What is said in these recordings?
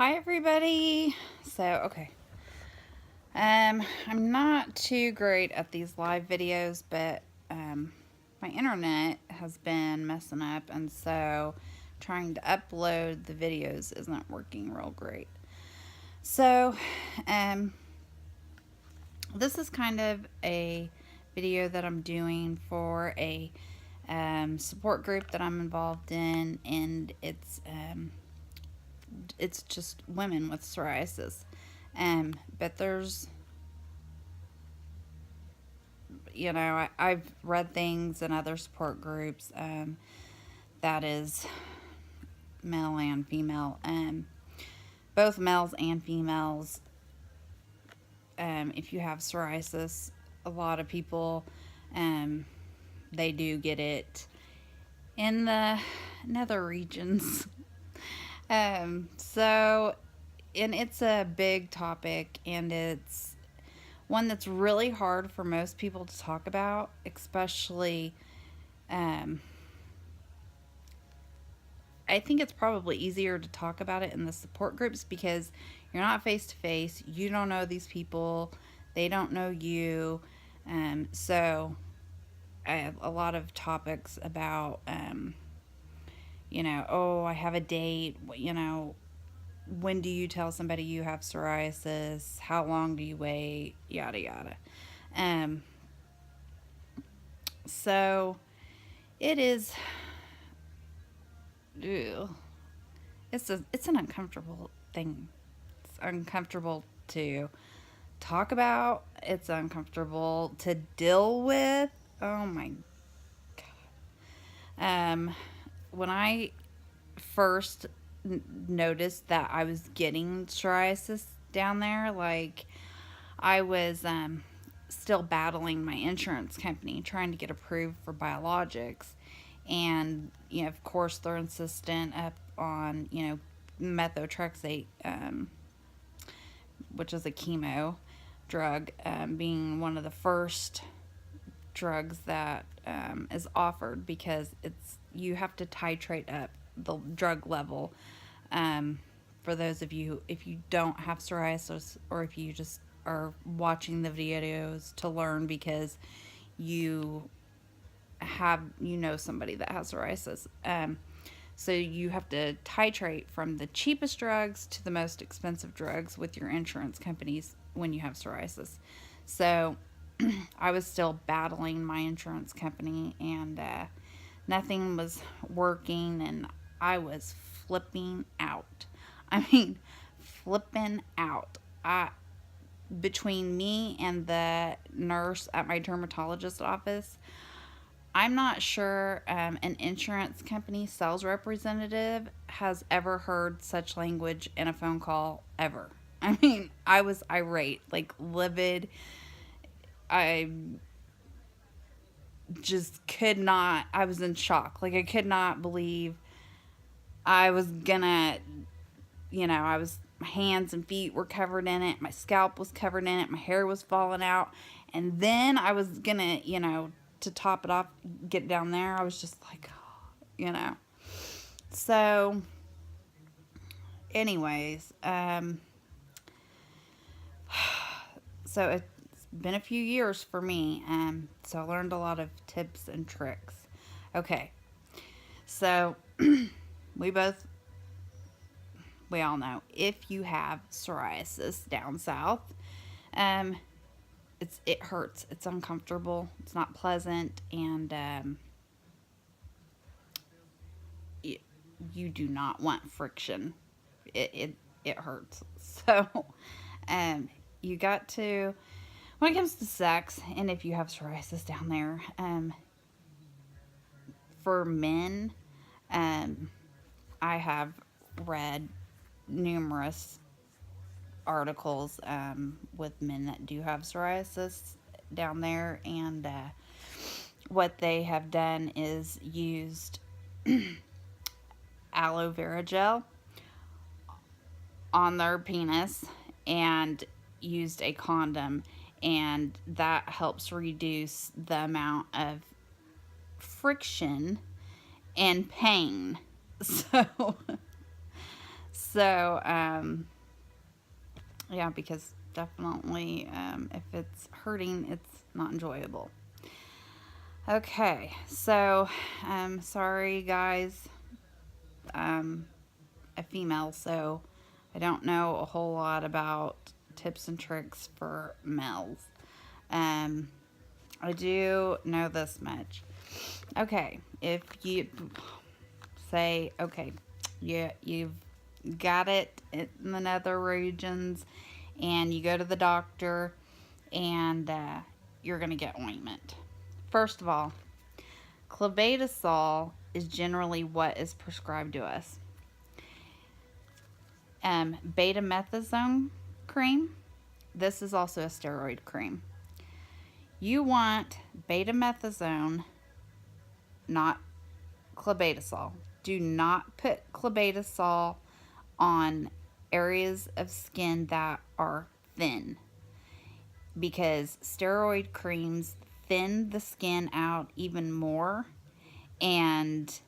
Hi everybody. Okay. I'm not too great at these live videos, but my internet has been messing up, and so trying to upload the videos isn't working real great. So, um, this is kind of a video that I'm doing for a support group that I'm involved in, and it's just women with psoriasis. But there's, I've read things in other support groups that is male and female, both males and females. If you have psoriasis, a lot of people, they do get it in the nether regions. So, and it's a big topic, and it's one that's really hard for most people to talk about, especially, um, I think it's probably easier to talk about it in the support groups because you're not face to face, you don't know these people, they don't know you. So I have a lot of topics about, oh, I have a date, when do you tell somebody you have psoriasis? How long do you wait? Yada yada. Um, so it is. Ew, it's an uncomfortable thing. It's uncomfortable to talk about. It's uncomfortable to deal with. Oh my god. When I first noticed that I was getting psoriasis down there, like I was still battling my insurance company trying to get approved for biologics. And, of course, they're insistent up on, methotrexate, which is a chemo drug, being one of the first drugs that is offered because you have to titrate up the drug level. For those of you, if you don't have psoriasis, or if you just are watching the videos to learn because you somebody that has psoriasis. So you have to titrate from the cheapest drugs to the most expensive drugs with your insurance companies when you have psoriasis. So I was still battling my insurance company, and nothing was working, and I was flipping out. I mean, flipping out. Between me and the nurse at my dermatologist office, I'm not sure an insurance company sales representative has ever heard such language in a phone call ever. I mean, I was irate, like livid. I just could not, I was in shock. Like, I could not believe I was gonna, my hands and feet were covered in it, my scalp was covered in it, my hair was falling out, and then I was gonna, to top it off, get down there. I was just like, you know. So, anyways, so it's been a few years for me, so I learned a lot of tips and tricks. Okay, so we both we all know if you have psoriasis down south, um, it hurts. It's uncomfortable. It's not pleasant, and you do not want friction. It hurts. So, um, you got to, when it comes to sex, and if you have psoriasis down there, for men, um, I have read numerous articles with men that do have psoriasis down there, and what they have done is used aloe vera gel on their penis and used a condom, and that helps reduce the amount of friction and pain. So So, yeah, because definitely if it's hurting, it's not enjoyable. Okay, so sorry guys, I'm a female, so I don't know a whole lot about tips and tricks for males. Um, I do know this much. Okay, if you say, okay, you've got it in the nether regions, and you go to the doctor, and you're going to get ointment. First of all, clobetasol is generally what is prescribed to us. Betamethasone cream, this is also a steroid cream. You want betamethasone, not clobetasol. Do not put clobetasol on areas of skin that are thin, because steroid creams thin the skin out even more, and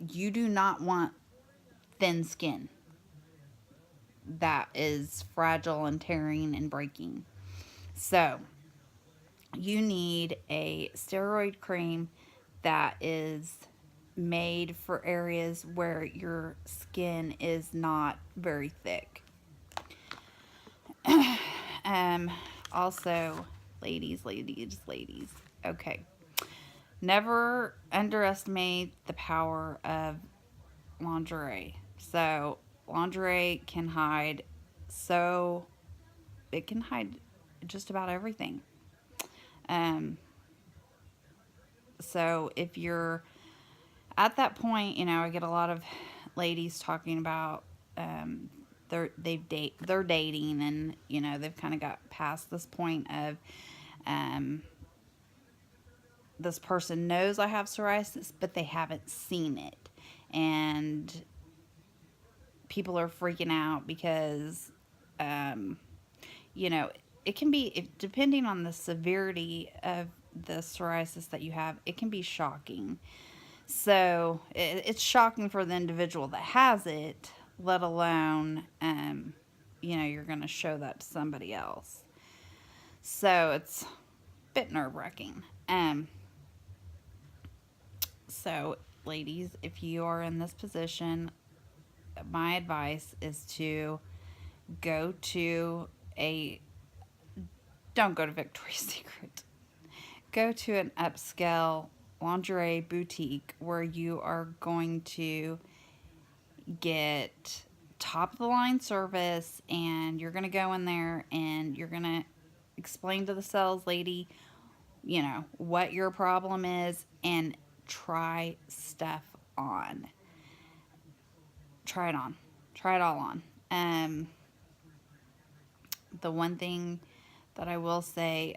you do not want thin skin that is fragile and tearing and breaking. So you need a steroid cream that is made for areas where your skin is not very thick. um Also, ladies, okay, never underestimate the power of lingerie. So lingerie can hide, so it can hide just about everything. Um, so if you're at that point, I get a lot of ladies talking about they're dating, and they've kind of got past this point of um, this person knows I have psoriasis, but they haven't seen it, and people are freaking out because um, you know, it can be, depending on the severity of the psoriasis that you have, it can be shocking. So it's shocking for the individual that has it, let alone, you're going to show that to somebody else. So it's a bit nerve wracking. So, ladies, if you are in this position, my advice is to go to a don't go to Victoria's Secret. Go to an upscale lingerie boutique where you are going to get top of the line service, and you're going to go in there and you're going to explain to the sales lady, what your problem is, and try stuff on. Try it on. Try it all on. The one thing that I will say,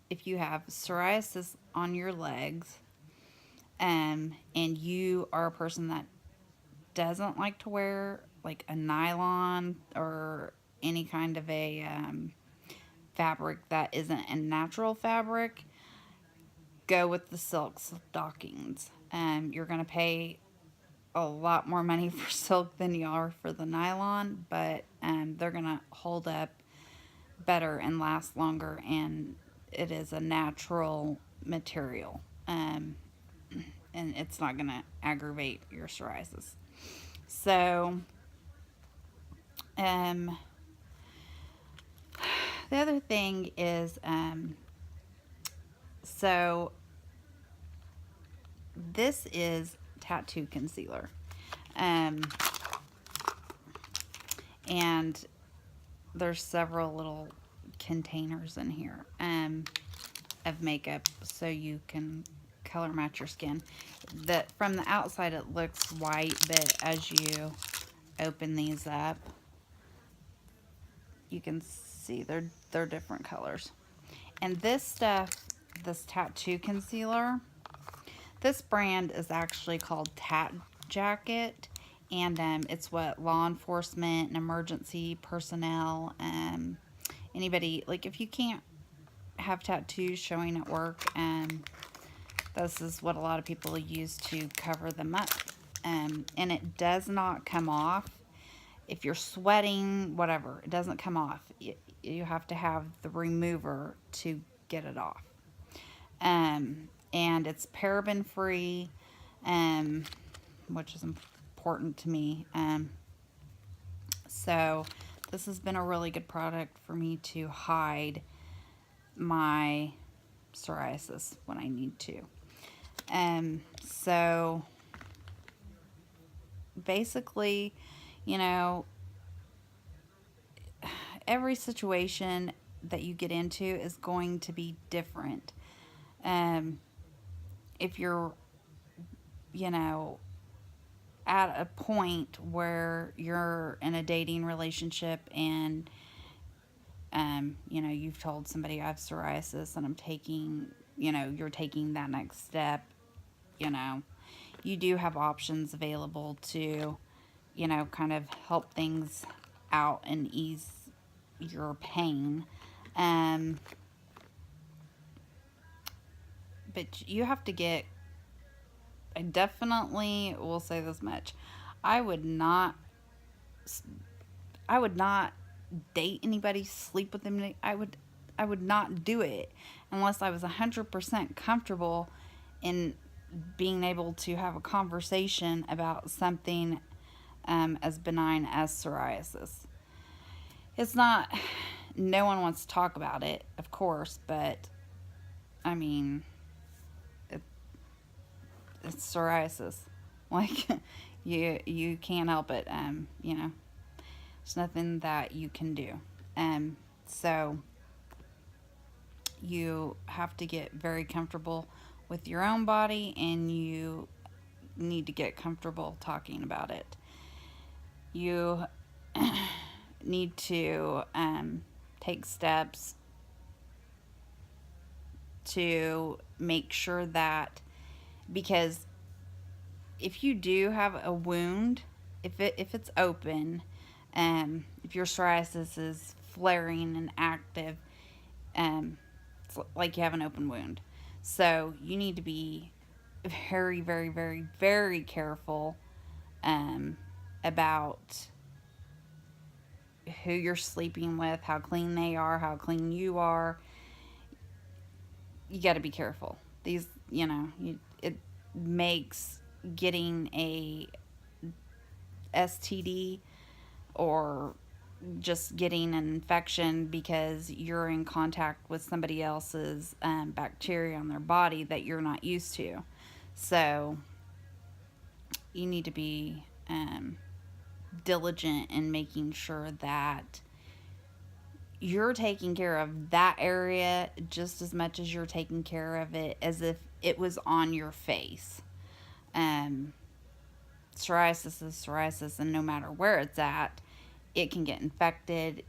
if you have psoriasis on your legs, and you are a person that doesn't like to wear like a nylon or any kind of a fabric that isn't a natural fabric, go with the silk stockings. You're going to pay a lot more money for silk than you are for the nylon, but they're going to hold up better and last longer, and it is a natural material, and it's not going to aggravate your psoriasis. So the other thing is, so this is tattoo concealer, and there's several little containers in here of makeup, so you can color match your skin. That from the outside it looks white, but as you open these up, you can see they're different colors. And this stuff, this tattoo concealer, this brand is actually called Tat Jacket, and it's what law enforcement and emergency personnel, anybody, like if you can't have tattoos showing at work, this is what a lot of people use to cover them up. And it does not come off. If you're sweating, whatever, it doesn't come off. You have to have the remover to get it off. And it's paraben free, um, which is important to me. So this has been a really good product for me to hide my psoriasis when I need to. So basically, you know, every situation that you get into is going to be different. If you're, you know, at a point where you're in a dating relationship and, you know, you've told somebody I have psoriasis and I'm taking, you know, you're taking that next step, you know, you do have options available to, you know, kind of help things out and ease your pain. Um, but you have to get, I definitely will say this much. I would not, I would not date anybody, sleep with them. I would not do it unless I was 100% comfortable in being able to have a conversation about something as benign as psoriasis. It's not, no one wants to talk about it, of course, but I mean, it, it's psoriasis. Like, you can't help it. You know, there's nothing that you can do. So you have to get very comfortable with your own body, and you need to get comfortable talking about it. You need to take steps to make sure that, because if you do have a wound, if it's open, if your psoriasis is flaring and active, it's like you have an open wound. So you need to be very, very, very, very careful about who you're sleeping with, how clean they are, how clean you are. You got to be careful. These, you know, it makes getting a STD or just getting an infection because you're in contact with somebody else's bacteria on their body that you're not used to. So you need to be diligent in making sure that you're taking care of that area just as much as you're taking care of it as if it was on your face. Um, Psoriasis is psoriasis, and no matter where it's at, it can get infected,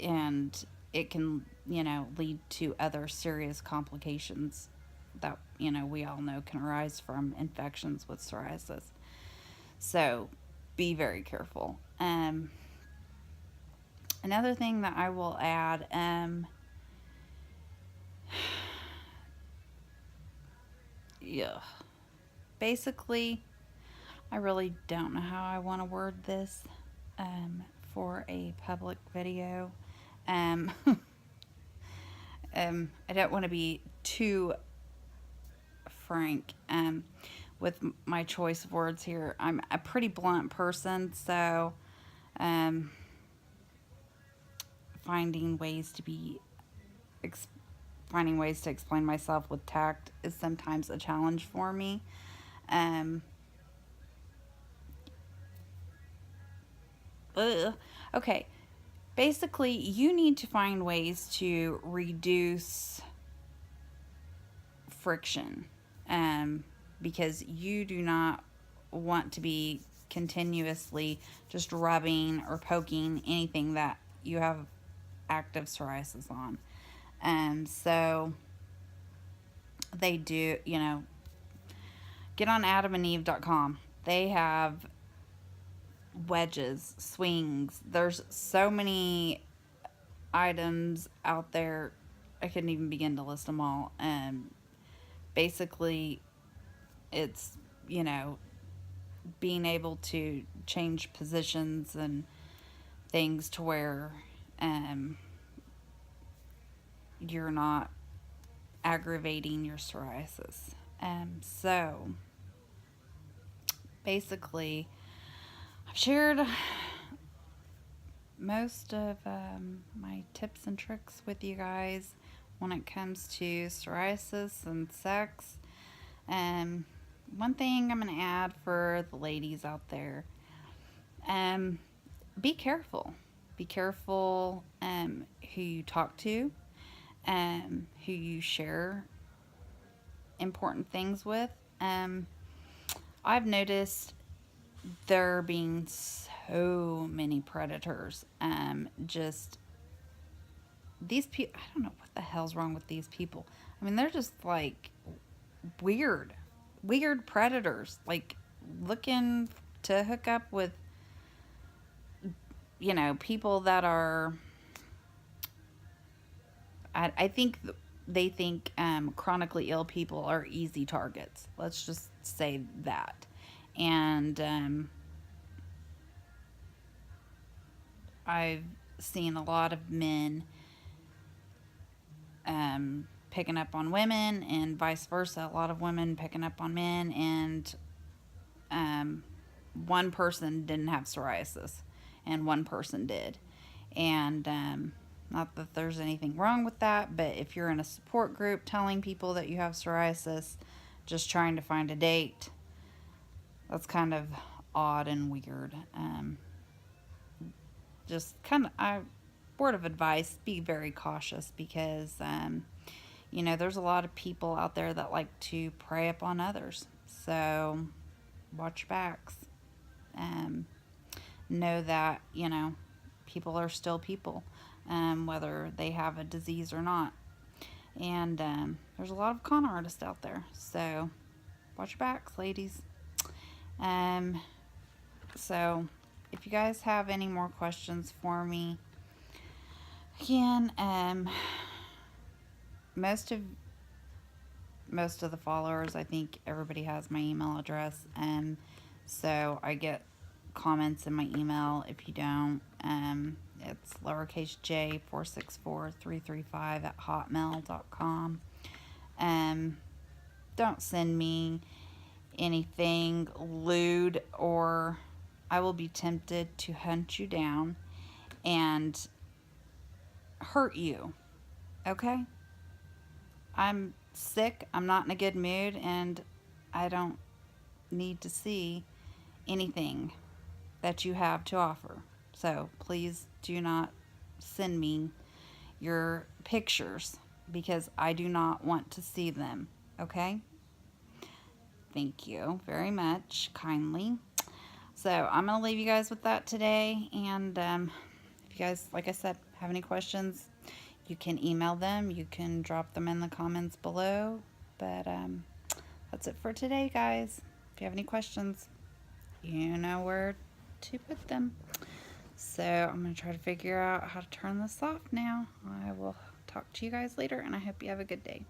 and it can, you know, lead to other serious complications that, you know, we all know can arise from infections with psoriasis. So be very careful. Another thing that I will add, yeah, basically, I really don't know how I want to word this for a public video. Um, I don't want to be too frank with my choice of words here. I'm a pretty blunt person, so um, finding ways to be finding ways to explain myself with tact is sometimes a challenge for me. Um, okay, basically, you need to find ways to reduce friction, because you do not want to be continuously just rubbing or poking anything that you have active psoriasis on. So they do, you know, get on adamandeve.com. They have wedges, swings. There's so many items out there. I couldn't even begin to list them all. Basically, it's, you know, being able to change positions and things to where um, you're not aggravating your psoriasis. So basically, I've shared most of my tips and tricks with you guys when it comes to psoriasis and sex. Um, One thing I'm going to add for the ladies out there, um, be careful. Be careful who you talk to, who you share important things with. Um, I've noticed there being so many predators. Just these people, I don't know what the hell's wrong with these people. I mean, they're just like weird, weird predators, like looking to hook up with, people that are, I think they think chronically ill people are easy targets. Let's just say that. And I've seen a lot of men picking up on women, and vice versa. A lot of women picking up on men, and um, one person didn't have psoriasis, and one person did. And not that there's anything wrong with that, but if you're in a support group telling people that you have psoriasis, just trying to find a date, that's kind of odd and weird. Just kind of, word of advice, be very cautious because, there's a lot of people out there that like to prey upon others. So watch your backs. Um, know that, people are still people, whether they have a disease or not. And there's a lot of con artists out there. So watch your backs, ladies. Um, so if you guys have any more questions for me, again, most of the followers, I think everybody has my email address, so I get comments in my email. If you don't, it's lowercase j464335 at hotmail.com. Don't send me anything lewd, or I will be tempted to hunt you down and hurt you. Okay? I'm sick, I'm not in a good mood, and I don't need to see anything that you have to offer. So please do not send me your pictures because I do not want to see them. Okay? Thank you very much, kindly. So I'm going to leave you guys with that today. And if you guys, like I said, have any questions, you can email them. You can drop them in the comments below. But that's it for today, guys. If you have any questions, you know where to put them. So I'm going to try to figure out how to turn this off now. I will talk to you guys later, and I hope you have a good day.